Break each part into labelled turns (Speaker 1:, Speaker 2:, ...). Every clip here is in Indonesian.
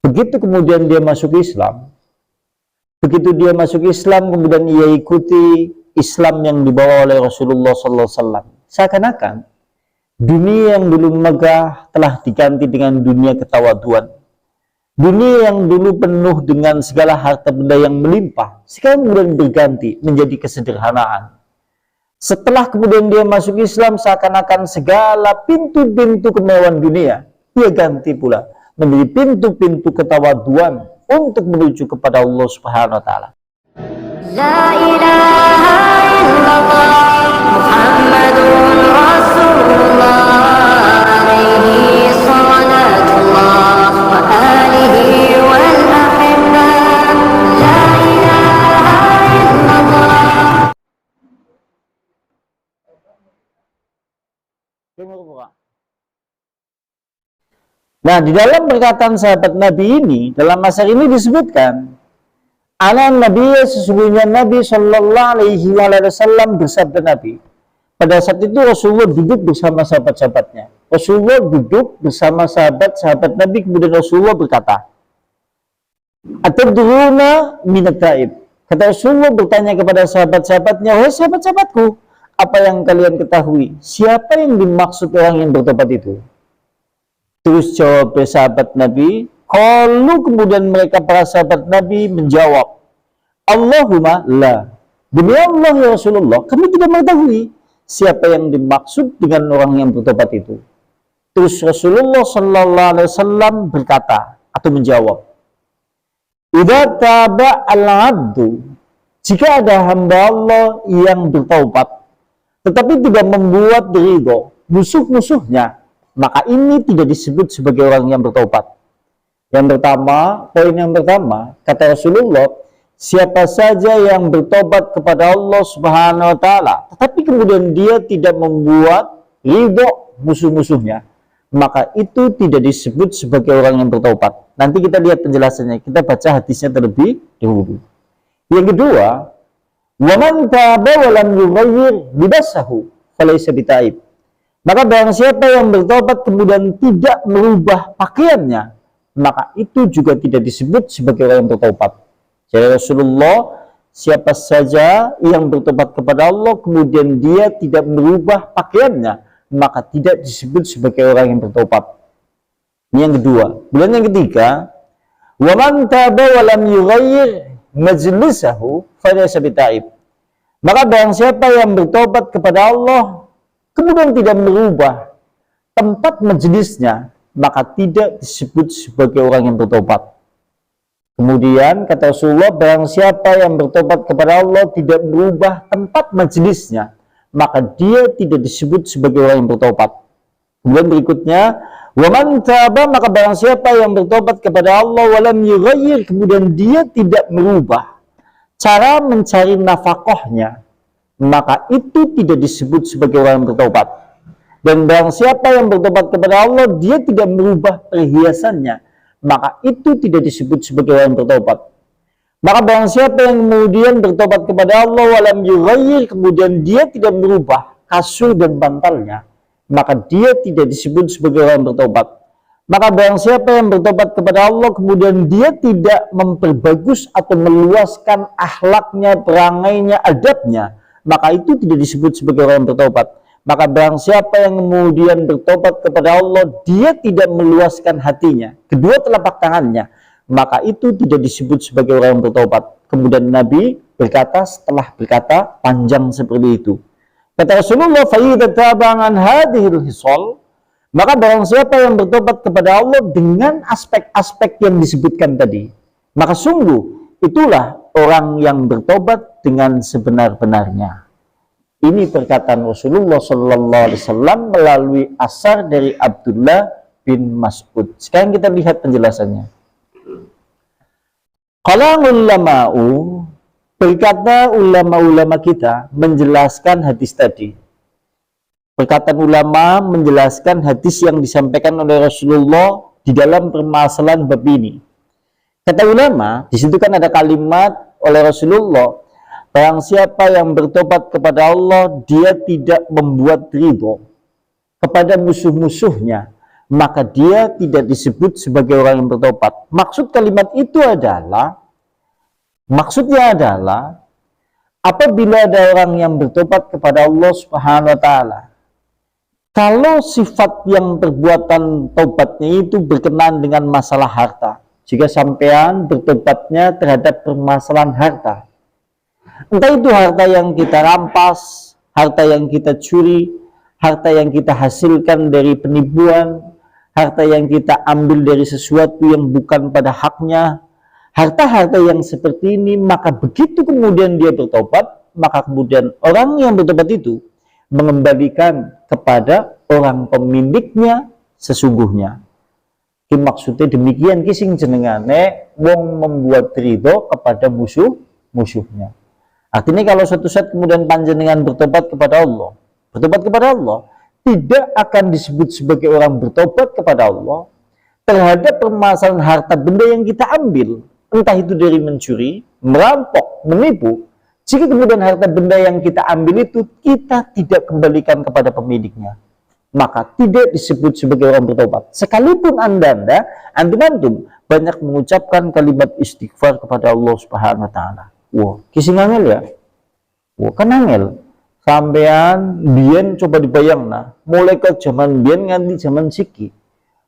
Speaker 1: Begitu kemudian dia masuk Islam, kemudian ia ikuti Islam yang dibawa oleh Rasulullah SAW. Seakan-akan dunia yang dulu megah telah diganti dengan dunia ketawaduan. Dunia yang dulu penuh dengan segala harta benda yang melimpah, sekarang kemudian berganti menjadi kesederhanaan. Setelah kemudian dia masuk Islam, seakan-akan segala pintu-pintu kemewahan dunia dia ganti pula menjadi pintu-pintu ketawaduan untuk menuju kepada Allah Subhanahu wa taala. La ilaha illallah Muhammadun Rasulullah alaihi salatullah wa alihi wal ahibbah. La ilaha illallah. Nah, di dalam perkataan sahabat Nabi ini, dalam asar ini disebutkan, Ana Nabi, sesungguhnya Nabi Shallallahu Alaihi Wasallam bersabda Nabi. Pada saat itu Rasulullah duduk bersama sahabat-sahabatnya. Rasulullah duduk bersama sahabat-sahabat Nabi, kemudian Rasulullah berkata, Atadruna minat taib. Kata Rasulullah bertanya kepada sahabat-sahabatnya, wahai sahabat-sahabatku, apa yang kalian ketahui? Siapa yang dimaksud orang yang bertobat itu? Terus jawab sahabat Nabi, kalau kemudian mereka para sahabat Nabi menjawab, Allahumma la. Demi Allah ya Rasulullah, kami tidak mengetahui siapa yang dimaksud dengan orang yang bertobat itu. Terus Rasulullah Sallallahu Alaihi Wasallam berkata atau menjawab, Idza taba al-abdu, jika ada hamba Allah yang bertaubat, tetapi tidak membuat ridho musuh-musuhnya, maka ini tidak disebut sebagai orang yang bertaubat. Yang pertama, poin yang pertama, kata Rasulullah, siapa saja yang bertobat kepada Allah Subhanahu wa taala, tetapi kemudian dia tidak membuat ridho musuh-musuhnya, maka itu tidak disebut sebagai orang yang bertobat. Nanti kita lihat penjelasannya, kita baca hadisnya terlebih dahulu. Yang kedua, wa man taba wa lam yughayyir libasahu falaysa bitaib. Maka barang siapa yang bertobat kemudian tidak merubah pakaiannya, maka itu juga tidak disebut sebagai orang yang bertobat. Jadi Rasulullah, siapa saja yang bertobat kepada Allah kemudian dia tidak merubah pakaiannya, maka tidak disebut sebagai orang yang bertobat. Ini yang kedua. Kemudian yang ketiga, wa man taba wa lam yughayyir majlisahu falaysa bitaib. Maka barang siapa yang bertobat kepada Allah kemudian tidak merubah tempat majelisnya, maka tidak disebut sebagai orang yang bertobat. Kemudian kata Rasulullah, barang siapa yang bertobat kepada Allah tidak merubah tempat majelisnya, maka dia tidak disebut sebagai orang yang bertobat. Kemudian berikutnya, wa man taba, maka barang siapa yang bertobat kepada Allah walam yughayyir, kemudian dia tidak merubah cara mencari nafkahnya, maka itu tidak disebut sebagai orang yang bertobat. Dan barang siapa yang bertobat kepada Allah, dia tidak merubah perhiasannya, maka itu tidak disebut sebagai orang yang bertobat. Maka barang siapa yang kemudian bertobat kepada Allah walam yughayyir, kemudian dia tidak merubah kasur dan bantalnya, maka dia tidak disebut sebagai orang yang bertobat. Maka barang siapa yang bertobat kepada Allah kemudian dia tidak memperbagus atau meluaskan akhlaknya, perangainya, adabnya, maka itu tidak disebut sebagai orang yang bertobat. Maka barang siapa yang kemudian bertobat kepada Allah, dia tidak meluaskan hatinya, kedua telapak tangannya, maka itu tidak disebut sebagai orang yang bertobat. Kemudian Nabi berkata, setelah berkata panjang seperti itu, kata Rasulullah, فَإِذَا تَابَعَنْ هَذِهِ الْحِصَالِ, maka barang siapa yang bertobat kepada Allah dengan aspek-aspek yang disebutkan tadi, maka sungguh itulah orang yang bertobat dengan sebenar-benarnya. Ini perkataan Rasulullah Sallallahu Alaihi Wasallam melalui asar dari Abdullah bin Mas'ud. Sekarang kita lihat penjelasannya. Qala ulama'u, berkata ulama-ulama kita menjelaskan hadis tadi. Perkataan ulama menjelaskan hadis yang disampaikan oleh Rasulullah di dalam permasalahan bab ini. Kata ulama, di situ kan ada kalimat oleh Rasulullah, barang siapa yang bertobat kepada Allah, dia tidak membuat ridho kepada musuh-musuhnya, maka dia tidak disebut sebagai orang yang bertobat. Maksudnya adalah apabila ada orang yang bertobat kepada Allah Subhanahu wa taala, kalau sifat yang perbuatan tobatnya itu berkenaan dengan masalah harta, jika sampean bertobatnya terhadap permasalahan harta, entah itu harta yang kita rampas, harta yang kita curi, harta yang kita hasilkan dari penipuan, harta yang kita ambil dari sesuatu yang bukan pada haknya, harta-harta yang seperti ini, maka begitu kemudian dia bertobat, maka kemudian orang yang bertobat itu mengembalikan kepada orang pemiliknya sesungguhnya. Maksudnya demikian kising jenengane wong membuat ridho kepada musuhnya. Artinya kalau suatu saat kemudian panjenengan bertobat kepada Allah, tidak akan disebut sebagai orang bertobat kepada Allah terhadap permasalahan harta benda yang kita ambil, entah itu dari mencuri, merampok, menipu. Jika kemudian harta benda yang kita ambil itu kita tidak kembalikan kepada pemiliknya, maka tidak disebut sebagai orang bertobat. Sekalipun antum banyak mengucapkan kalimat istighfar kepada Allah Subhanahu wa taala. Wah, kising angel ya. Wah, kan angel. Sampean biyen coba dibayangna, mulai ke zaman biyen nganti zaman siki.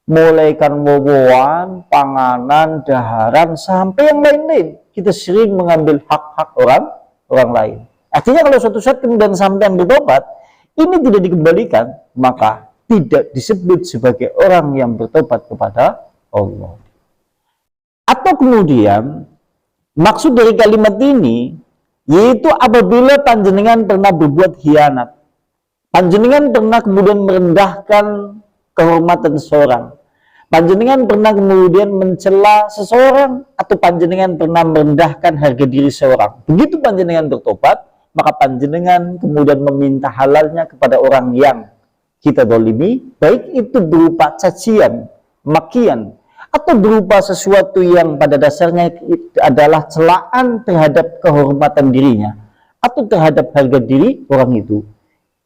Speaker 1: Mulai kan wowoan, panganan, daharan, sampai yang lain-lain. Kita sering mengambil hak-hak orang lain. Artinya kalau suatu saat kemudian sampean bertobat, ini tidak dikembalikan, maka tidak disebut sebagai orang yang bertobat kepada Allah. Atau kemudian, maksud dari kalimat ini, yaitu apabila panjenengan pernah berbuat khianat, panjenengan pernah kemudian merendahkan kehormatan seseorang, panjenengan pernah kemudian mencela seseorang, atau panjenengan pernah merendahkan harga diri seseorang. Begitu panjenengan bertobat, maka panjenengan kemudian meminta halalnya kepada orang yang kita dolimi, baik itu berupa cacian, makian, atau berupa sesuatu yang pada dasarnya adalah celaan terhadap kehormatan dirinya, atau terhadap harga diri orang itu.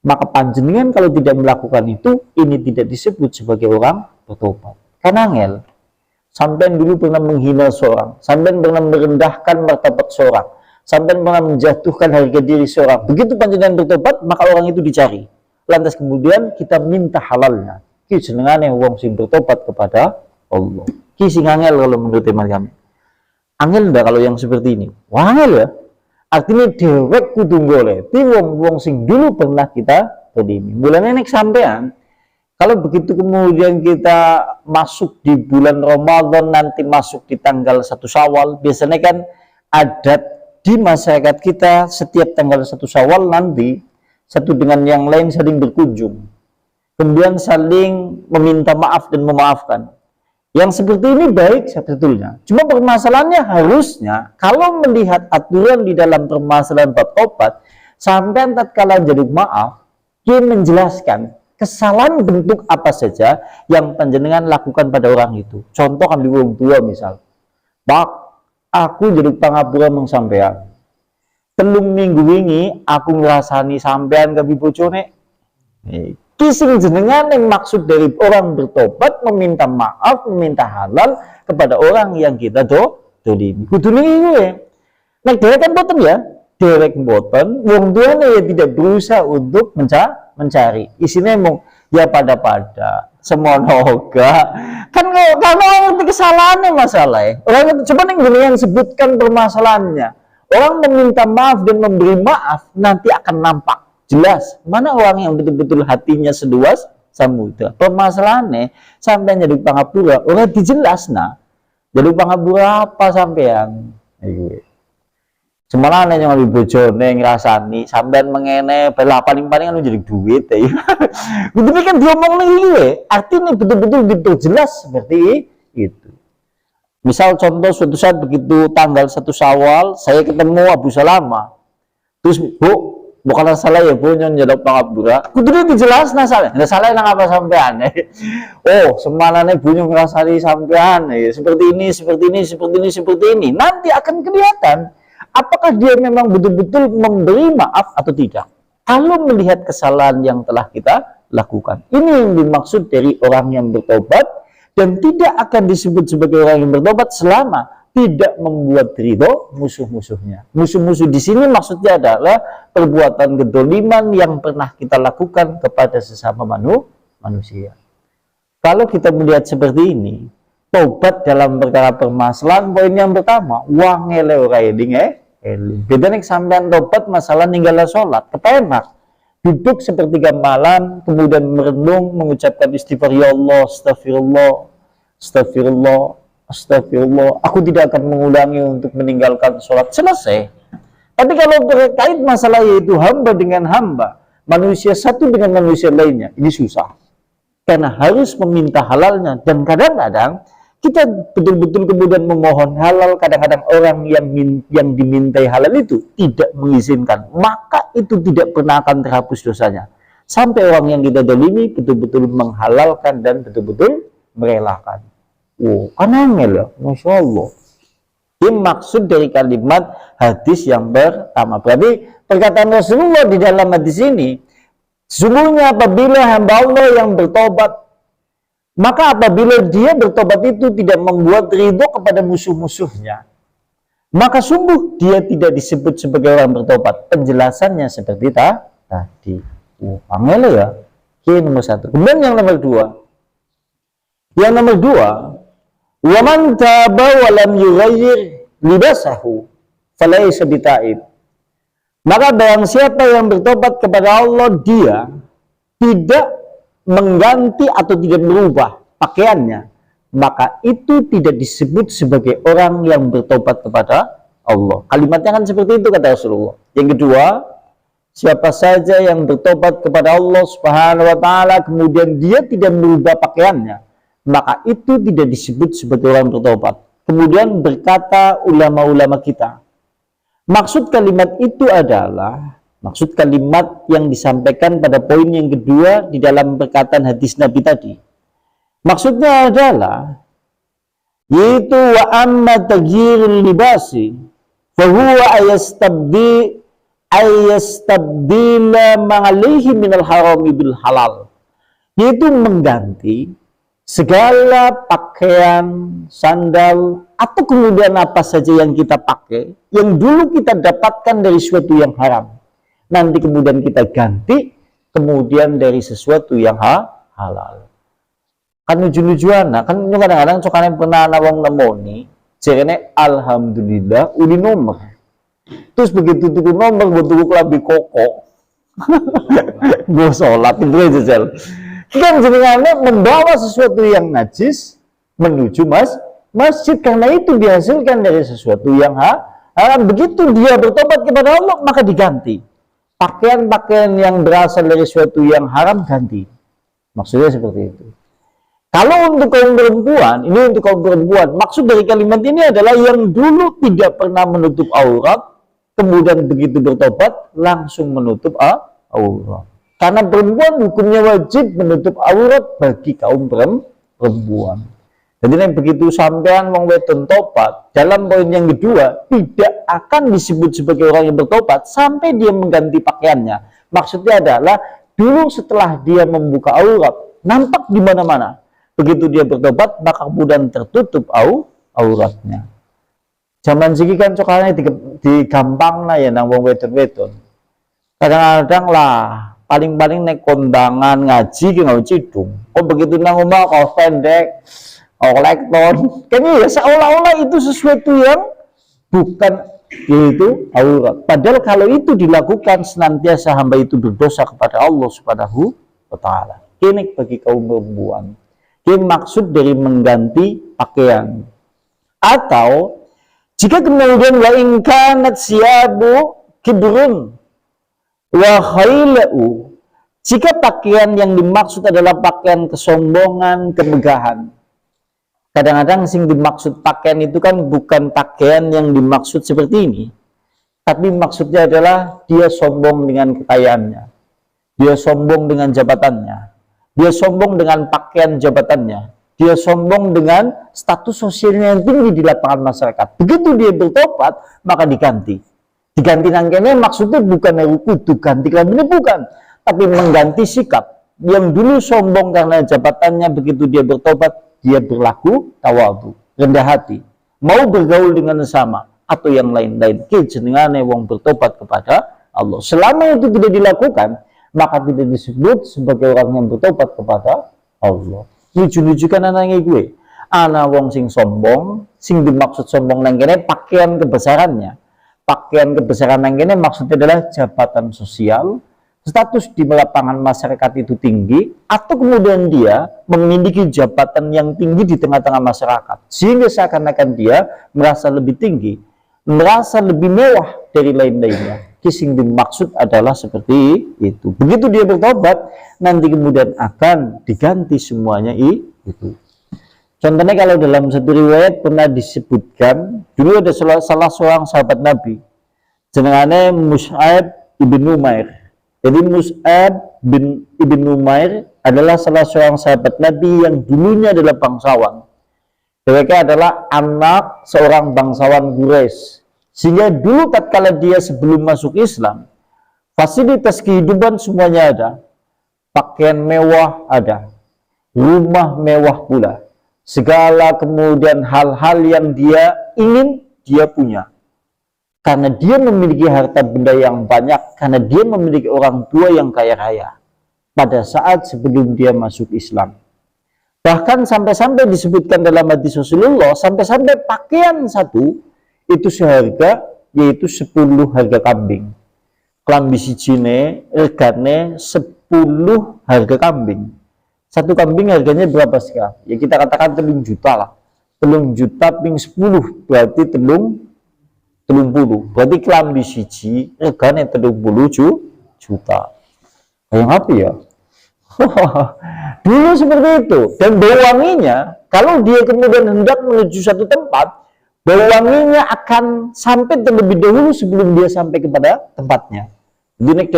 Speaker 1: Maka panjenengan kalau tidak melakukan itu, ini tidak disebut sebagai orang bertobat. Karena angel, sampean dulu pernah menghina seorang, sampean pernah merendahkan martabat seorang, sampean pernah menjatuhkan harga diri seorang. Begitu panjenengan bertobat, maka orang itu dicari. Lantas kemudian kita minta halalnya. Ki jenengane wong sing bertobat kepada Allah. Ki sing angel kalau menurut teman kami. Angel ndak kalau yang seperti ini? Wah, angel ya. Artinya dewek kudu golek ti wong-wong sing dulu pernah kita todimi. Mulane nek sampean kalau begitu kemudian kita masuk di bulan Ramadan, nanti masuk di tanggal 1 Syawal, biasanya kan adat di masyarakat kita setiap tanggal 1 Syawal nanti satu dengan yang lain saling berkunjung, kemudian saling meminta maaf dan memaafkan. Yang seperti ini baik sebetulnya. Cuma permasalahannya harusnya kalau melihat aturan di dalam permasalahan bab tobat, sampai tatkala jaluk maaf, dia menjelaskan kesalahan bentuk apa saja yang panjenengan lakukan pada orang itu. Contoh ambil wong tua misal, Pak, aku jaluk pangapura meng sampean. Telung minggu wingi aku ngrasani sampean ke bojone. Kising jenengan yang maksud dari orang bertobat meminta maaf, meminta halal kepada orang yang kita dolimi. Kudu niku ya. Nek dhewek kan boten ya, dhewek boten, wong tuane ya tidak berusaha untuk mencari. Isinya mau ya pada semoga kan kalau ngerti kesalahannya masalahnya. Orang coba ning yang sebutkan permasalahannya. Orang meminta maaf dan memberi maaf nanti akan nampak jelas mana orang yang betul-betul hatinya seluas samudra. Permasalahannya sampai jadi pangapura, orang dijelas nah. Jadi pangapura apa sampean? Semalam yang lebih bojone ngrasani sampean mengene bela paling-paling anu jadi duit ya. Begitu kan diomong nih, artinya betul-betul diperjelas seperti itu. Misal contoh suatu saat begitu tanggal 1 Syawal saya ketemu Abu Salama. Terus Bu, bukan salah ya Bu nyon jadok pangapura. Kudu dijelas nah salah. Enggak salah nang apa sampean. Oh, semalane Bu nyon ngrasani sampean seperti ini. Nanti akan kelihatan apakah dia memang betul-betul memberi maaf atau tidak. Kalau melihat kesalahan yang telah kita lakukan. Ini yang dimaksud dari orang yang bertobat, dan tidak akan disebut sebagai orang yang bertobat selama tidak membuat ridho musuh-musuhnya. Musuh-musuh di sini maksudnya adalah perbuatan kedoliman yang pernah kita lakukan kepada sesama manusia. Kalau kita melihat seperti ini, tobat dalam perkara permasalahan, poin yang pertama, wangele ora eling beda nek sampean tobat masalah ninggal sholat, kepenak. Duduk sepertiga malam, kemudian merenung, mengucapkan istighfar, ya Allah, astagfirullah, astagfirullah, astagfirullah, aku tidak akan mengulangi untuk meninggalkan sholat, selesai. Tapi kalau terkait masalah yaitu hamba dengan hamba, manusia satu dengan manusia lainnya, ini susah. Karena harus meminta halalnya, dan kadang-kadang kita betul-betul kemudian memohon halal, kadang-kadang orang yang dimintai halal itu tidak mengizinkan, maka itu tidak pernah akan terhapus dosanya. Sampai orang yang kita dolimi betul-betul menghalalkan dan betul-betul merelakan. Kan angel ya, Masya Allah. Ini maksud dari kalimat hadis yang pertama. Berarti perkataan Rasulullah di dalam hadis ini, sesungguhnya apabila hamba Allah yang bertobat, maka apabila dia bertobat itu tidak membuat ridho kepada musuh-musuhnya, maka sungguh dia tidak disebut sebagai orang bertobat. Penjelasannya seperti tadi. Angel ya. Ini nomor satu. Kemudian yang nomor dua. Yang nomor dua, wa man taba wa lam yughayyir libasahu falaysa bita'ib. Maka barang siapa yang bertobat kepada Allah, dia tidak mengganti atau tidak merubah pakaiannya, maka itu tidak disebut sebagai orang yang bertobat kepada Allah. Kalimatnya kan seperti itu kata Rasulullah. Yang kedua, siapa saja yang bertobat kepada Allah Subhanahu wa taala kemudian dia tidak merubah pakaiannya, maka itu tidak disebut sebagai orang bertobat. Kemudian berkata ulama-ulama kita, maksud kalimat itu adalah maksud kalimat yang disampaikan pada poin yang kedua di dalam perkataan hadis Nabi tadi. Maksudnya adalah yaitu wa amma taghyirul libasi fa huwa ayastabdila ma'alaihi minal harami bil halal. Yaitu mengganti segala pakaian, sandal, atau kemudian apa saja yang kita pakai yang dulu kita dapatkan dari sesuatu yang haram, nanti kemudian kita ganti kemudian dari sesuatu yang halal. Kan lucu-lucuan, kan kadang-kadang cokane pernah nawang nemoni jerene alhamdulillah uli nomor. Terus begitu tuku nomor gue tuku kelambi koko gue sholat itu aja sel. Kan jenengannya membawa sesuatu yang najis menuju masjid karena itu dihasilkan dari sesuatu yang haram. Begitu dia bertobat kepada Allah maka diganti. Pakaian-pakaian yang berasal dari sesuatu yang haram ganti. Maksudnya seperti itu. Kalau untuk kaum perempuan, ini untuk kaum perempuan, maksud dari kalimat ini adalah yang dulu tidak pernah menutup aurat, kemudian begitu bertobat, langsung menutup aurat. Karena perempuan hukumnya wajib menutup aurat bagi kaum perempuan. Jadi begitu sampean wong wedon tobat, dalam poin yang kedua tidak akan disebut sebagai orang yang bertobat sampai dia mengganti pakaiannya. Maksudnya adalah dulu setelah dia membuka aurat, nampak di mana-mana. Begitu dia bertobat, maka kemudian tertutup auratnya. Zaman siki kan cokalnya digampang lah ya nang wong wedon-wedon. Kadang-kadang lah paling-paling naik kondangan ngaji ki nggak cidung. Kok begitu nang omah kok pendek. Kolektor, kayaknya ya seolah-olah itu sesuatu yang bukan yaitu aurat. Padahal kalau itu dilakukan senantiasa hamba itu berdosa kepada Allah Subhanahu wa taala. Ini bagi kaum perempuan. Ini maksud dari mengganti pakaian. Atau jika kemudian wa in kanat siyabu kibrun wa khailu, jika pakaian yang dimaksud adalah pakaian kesombongan, kemegahan. Kadang-kadang sing dimaksud pakaian itu kan bukan pakaian yang dimaksud seperti ini, tapi maksudnya adalah dia sombong dengan kekayaannya, dia sombong dengan jabatannya, dia sombong dengan pakaian jabatannya, dia sombong dengan status sosialnya yang tinggi di lapangan masyarakat. Begitu dia bertobat, maka diganti nangkene maksudnya bukan kudu ganti kelamin, bukan, tapi mengganti sikap, yang dulu sombong karena jabatannya, begitu dia bertobat, dia berlaku tawadhu, rendah hati, mau bergaul dengan sesama atau yang lain-lain. Jenengane wong bertobat kepada Allah. Selama itu tidak dilakukan, maka tidak disebut sebagai orang yang bertobat kepada Allah. Lucu-lucu kan anaknya gue. Ana wong sing sombong, sing dimaksud sombong nang kene pakaian kebesarannya. Pakaian kebesaran nang kene maksudnya adalah jabatan sosial, status di lapangan masyarakat itu tinggi, atau kemudian dia memiliki jabatan yang tinggi di tengah-tengah masyarakat, sehingga seakan-akan dia merasa lebih tinggi, merasa lebih mewah dari lain-lainnya. Yang dimaksud adalah seperti itu. Begitu dia bertobat, nanti kemudian akan diganti semuanya itu. Contohnya kalau dalam satu riwayat pernah disebutkan, dulu ada salah seorang sahabat Nabi, jenengane Mus'ab ibn Umair. Jadi Mus'ab ibn Umair adalah salah seorang sahabat Nabi yang dulunya adalah bangsawan. Mereka adalah anak seorang bangsawan Quraisy. Sehingga dulu tatkala dia sebelum masuk Islam, fasilitas kehidupan semuanya ada. Pakaian mewah ada, rumah mewah pula. Segala kemudian hal-hal yang dia ingin, dia punya. Karena dia memiliki harta benda yang banyak, karena dia memiliki orang tua yang kaya raya pada saat sebelum dia masuk Islam. Bahkan sampai-sampai disebutkan dalam hadis Rasulullah, sampai-sampai pakaian satu itu seharga, yaitu 10 harga kambing. Klambi sijine regane 10 harga kambing. Satu kambing harganya berapa sekarang? Ya kita katakan 3 juta lah. 3 juta ping 10 berarti 30. Berarti klambi siji regane 30 juta. Yang apa ya? Dulu seperti itu. Dan bau wanginya, kalau dia kemudian hendak menuju satu tempat, bau wanginya akan sampai terlebih dahulu sebelum dia sampai kepada tempatnya. Jadi nek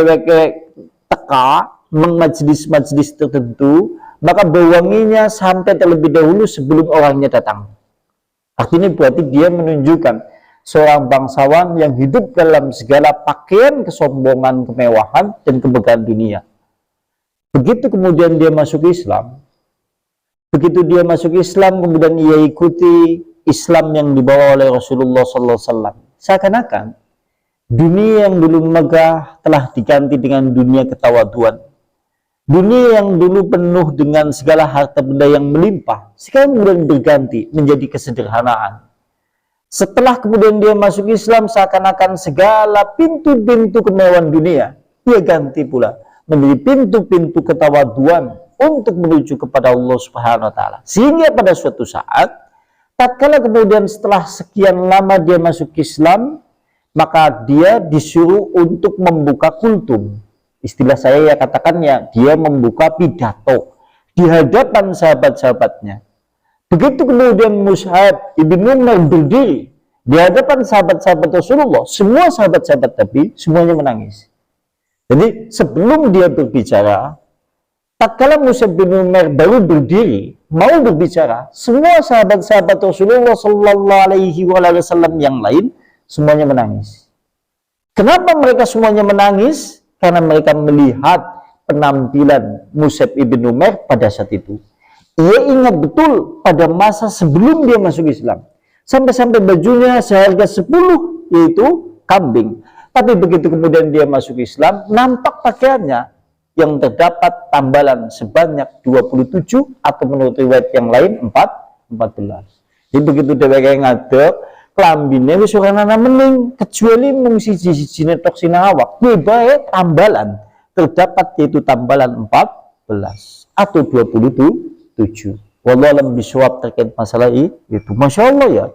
Speaker 1: teka mengmajlis-majlis tertentu, maka bau wanginya sampai terlebih dahulu sebelum orangnya datang. Artinya berarti dia menunjukkan seorang bangsawan yang hidup dalam segala pakaian kesombongan, kemewahan, dan kemegahan dunia. Begitu kemudian dia masuk Islam, kemudian ia ikuti Islam yang dibawa oleh Rasulullah SAW. Seakan-akan dunia yang dulu megah telah diganti dengan dunia ketawaduan. Dunia yang dulu penuh dengan segala harta benda yang melimpah, sekarang kemudian berganti menjadi kesederhanaan. Setelah kemudian dia masuk Islam, seakan-akan segala pintu-pintu kemewahan dunia, ia ganti pula menjadi pintu-pintu ketawaduan untuk menuju kepada Allah Subhanahu wa Ta'ala. Sehingga pada suatu saat, tatkala kemudian setelah sekian lama dia masuk Islam, maka dia disuruh untuk membuka kultum. Istilah saya ya katakannya, dia membuka pidato di hadapan sahabat-sahabatnya. Begitu kemudian Mus'ab ibn Umair berdiri di hadapan sahabat-sahabat Rasulullah, semua sahabat-sahabat Nabi semuanya menangis. Jadi sebelum dia berbicara, tatkala Mus'ab bin Umair baru berdiri mau berbicara, semua sahabat-sahabat Rasulullah Sallallahu Alaihi Wasallam yang lain semuanya menangis. Kenapa mereka semuanya menangis? Karena mereka melihat penampilan Mus'ab ibn Umair pada saat itu. Ia ingat betul pada masa sebelum dia masuk Islam. Sampai-sampai bajunya seharga 10, yaitu kambing. Tapi begitu kemudian dia masuk Islam, nampak pakaiannya yang terdapat tambalan sebanyak 27, atau menurut riwayat yang lain 14. Jadi begitu dia ngadep, klambine wis ora ana mening kecuali mung siji-sijine tok sinawak. Bae tambalan terdapat yaitu tambalan 14 atau 27. Wallahu alam bisawab terkait masalah itu. Masya Allah ya.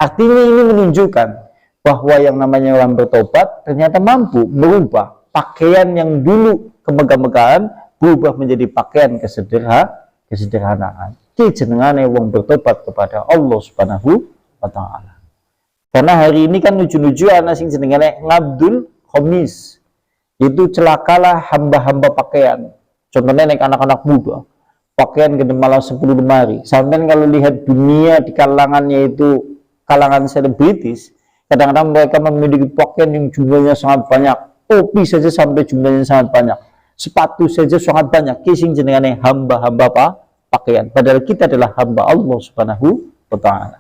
Speaker 1: Artinya ini menunjukkan bahwa yang namanya orang bertobat ternyata mampu merubah pakaian yang dulu kemegah-megahan berubah menjadi pakaian kesederhanaan. Ki jenengane wong bertobat kepada Allah Subhanahu wa Ta'ala. Karena hari ini kan lucu-lucu ana sing jenengane ngabdul khomis, itu celakalah hamba-hamba pakaian. Contohnya nek anak-anak muda pakaian gede malah 10 lemari. Sampai kalau lihat dunia di kalangannya itu kalangan selebritis, kadang-kadang mereka memiliki pakaian yang jumlahnya sangat banyak. Topi saja sampai jumlahnya sangat banyak. sepatu saja sangat banyak kising jenengane hamba-hamba apa? Pakaian. Padahal kita adalah hamba Allah Subhanahu wa taala.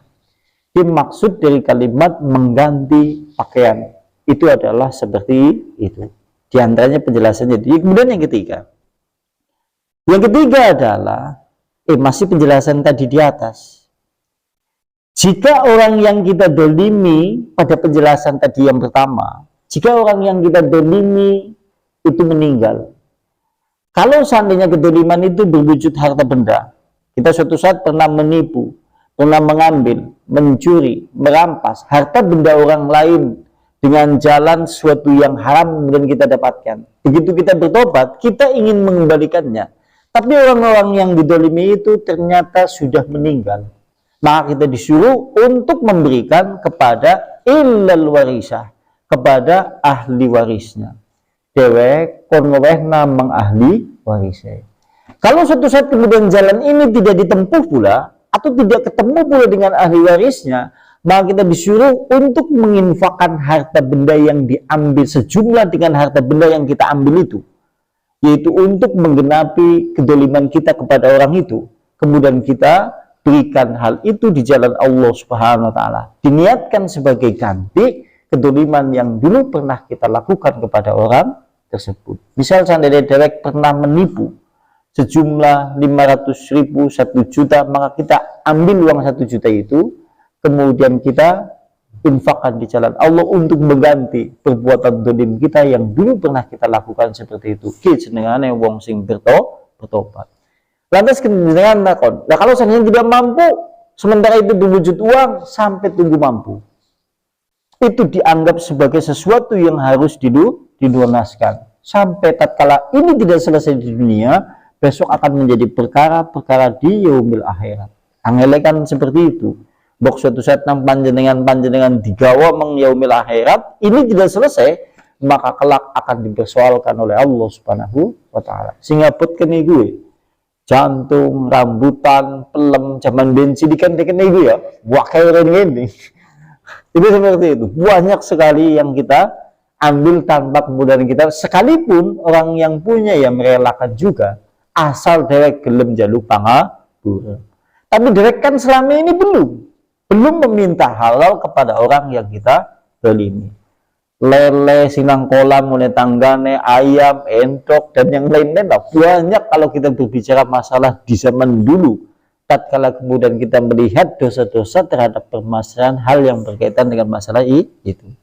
Speaker 1: Maksud dari kalimat mengganti pakaian itu adalah seperti itu. Di antaranya penjelasannya. Kemudian yang ketiga. Yang ketiga adalah masih penjelasan tadi di atas. Jika orang yang kita dolimi pada penjelasan tadi yang pertama, jika orang yang kita dolimi itu meninggal, kalau seandainya kedoliman itu berwujud harta benda, kita suatu saat pernah menipu, pernah mengambil, mencuri, merampas harta benda orang lain dengan jalan sesuatu yang haram kemudian kita dapatkan. Begitu kita bertobat, kita ingin mengembalikannya. Tapi orang-orang yang didolimi itu ternyata sudah meninggal. Maka kita disuruh untuk memberikan kepada illal warisah, kepada ahli warisnya. Dewek konweh namang ahli warisnya. Kalau suatu saat kemudian jalan ini tidak ditempuh pula, atau tidak ketemu pula dengan ahli warisnya, maka kita disuruh untuk menginfakkan harta benda yang diambil sejumlah dengan harta benda yang kita ambil itu, yaitu untuk menggenapi kedoliman kita kepada orang itu. Kemudian kita berikan hal itu di jalan Allah Subhanahu wa taala. Diniatkan sebagai ganti kedoliman yang dulu pernah kita lakukan kepada orang tersebut. Misal seandainya Derek pernah menipu sejumlah 500.000, 1 juta, maka kita ambil uang 1 juta itu, kemudian kita infakkan di jalan Allah untuk mengganti perbuatan dolim kita yang dulu pernah kita lakukan seperti itu. Jenengane wong sing bertobat. Lantas dengan takon, nah kalau seandainya tidak mampu, sementara itu berwujud uang sampai tunggu mampu, itu dianggap sebagai sesuatu yang harus dilunaskan. Sampai tatkala ini tidak selesai di dunia, besok akan menjadi perkara-perkara di yaumil akhirat. Angelekan seperti itu. Bok suatu saat nang panjenengan digawa meng yaumil akhirat, ini tidak selesai, maka kelak akan dipersoalkan oleh Allah Subhanahu wa taala. Sehingga kene gue jantung, rambutan, pelem, zaman bensin dikan-dikan gue ya. Wakai ini. Itu seperti itu. Banyak sekali yang kita ambil tanpa kemudian kita, sekalipun orang yang punya yang merelakan juga, asal dewek gelem jaluk pangapura. Tapi dewek kan selama ini belum meminta halal kepada orang yang kita dolimi. Lele, sinang kolam, mulai tanggane, ayam, entok, dan yang lain-lain banyak kalau kita berbicara masalah di zaman dulu. Tatkala kemudian kita melihat dosa-dosa terhadap permasalahan hal yang berkaitan dengan masalah itu.